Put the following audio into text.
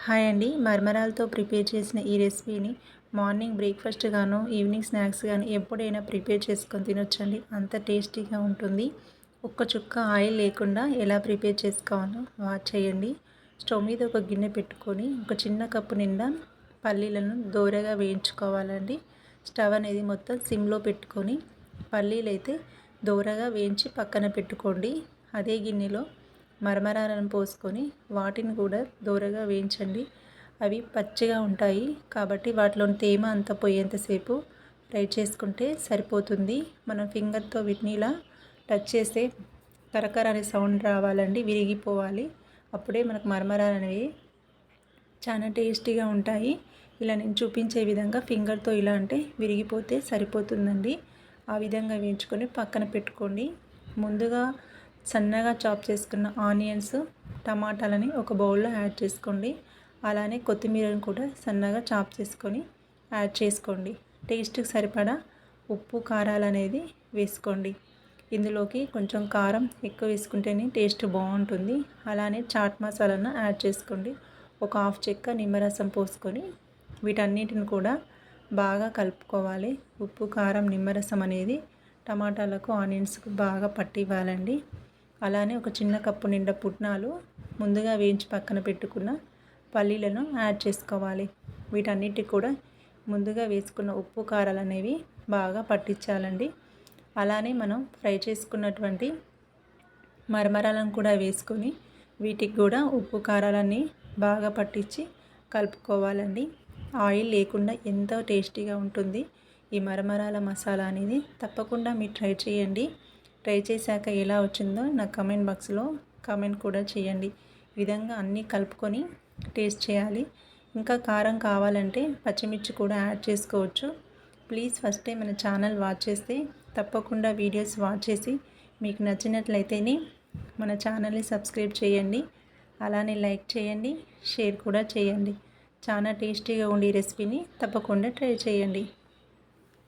Hi అండి. మరమరాలతో prepare చేసిన ఈ రెసిపీని మార్నింగ్ బ్రేక్ఫాస్ట్ గాను, ఈవినింగ్ స్నాక్స్ గాను ఎప్పుడైనా ప్రిపేర్ చేసుకొని తినొచ్చండి. అంత టేస్టీగా ఉంటుంది. ఒక్క చుక్క ఆయిల్ లేకుండా ఎలా ప్రిపేర్ చేసుకోవాలో వాచ్ చేయండి. స్టవ్ మీద ఒక గిన్నె పెట్టుకొని ఒక చిన్న కప్పు నిండా పల్లీలను దోరగా వేయించుకోవాలండి. స్టవ్ అనేది మొత్తం సిమ్లో పెట్టుకొని పల్లీలు అయితే దోరగా వేయించి పక్కన పెట్టుకోండి. అదే గిన్నెలో మరమరాలను పోసుకొని వాటిని కూడా దోరగా వేయించండి. అవి పచ్చిగా ఉంటాయి కాబట్టి వాటిలోని తేమ అంతా పోయేంతసేపు ఫ్రై చేసుకుంటే సరిపోతుంది. మనం ఫింగర్తో వీటిని ఇలా టచ్ చేస్తే కరకర అనే సౌండ్ రావాలండి, విరిగిపోవాలి. అప్పుడే మనకు మరమరాలు అనేవి చాలా టేస్టీగా ఉంటాయి. ఇలా నేను చూపించే విధంగా ఫింగర్తో ఇలా అంటే విరిగిపోతే సరిపోతుందండి. ఆ విధంగా వేయించుకొని పక్కన పెట్టుకోండి. ముందుగా సన్నగా చాప్ చేసుకున్న ఆనియన్స్, టమాటాలని ఒక బౌల్లో యాడ్ చేసుకోండి. అలానే కొత్తిమీరను కూడా సన్నగా చాప్ చేసుకొని యాడ్ చేసుకోండి. టేస్ట్కి సరిపడా ఉప్పు, కారాలు అనేది వేసుకోండి. ఇందులోకి కొంచెం కారం ఎక్కువ వేసుకుంటేనే టేస్ట్ బాగుంటుంది. అలానే చాట్ మసాలాను యాడ్ చేసుకోండి. ఒక హాఫ్ చెక్క నిమ్మరసం పోసుకొని వీటన్నిటిని కూడా బాగా కలుపుకోవాలి. ఉప్పు, కారం, నిమ్మరసం అనేది టమాటాలకు, ఆనియన్స్కు బాగా పట్టి ఇవ్వాలండి. అలానే ఒక చిన్న కప్పు నిండా పుట్నాలు, ముందుగా వేయించి పక్కన పెట్టుకున్న పల్లీలను యాడ్ చేసుకోవాలి. వీటన్నిటికి కూడా ముందుగా వేసుకున్న ఉప్పు, కారాలు అనేవి బాగా పట్టించాలండి. అలానే మనం ఫ్రై చేసుకున్నటువంటి మరమరాలను కూడా వేసుకొని వీటికి కూడా ఉప్పు, కారాలన్నీ బాగా పట్టించి కలుపుకోవాలండి. ఆయిల్ లేకుండా ఎంతో టేస్టీగా ఉంటుంది ఈ మరమరాల మసాలా అనేది. తప్పకుండా మీరు ట్రై చేయండి. ట్రై చేశాక ఎలా వచ్చిందో నా కామెంట్ బాక్స్లో కామెంట్ కూడా చేయండి. ఈ విధంగా అన్నీ కలుపుకొని టేస్ట్ చేయాలి. ఇంకా కారం కావాలంటే పచ్చిమిర్చి కూడా యాడ్ చేసుకోవచ్చు. ప్లీజ్ ఫస్ట్ టైం మన ఛానల్ వాచ్ చేస్తే తప్పకుండా వీడియోస్ వాచ్ చేసి మీకు నచ్చినట్లయితేనే మన ఛానల్ని సబ్స్క్రైబ్ చేయండి. అలానే లైక్ చేయండి, షేర్ కూడా చేయండి. చాలా టేస్టీగా ఉండే రెసిపీని తప్పకుండా ట్రై చేయండి.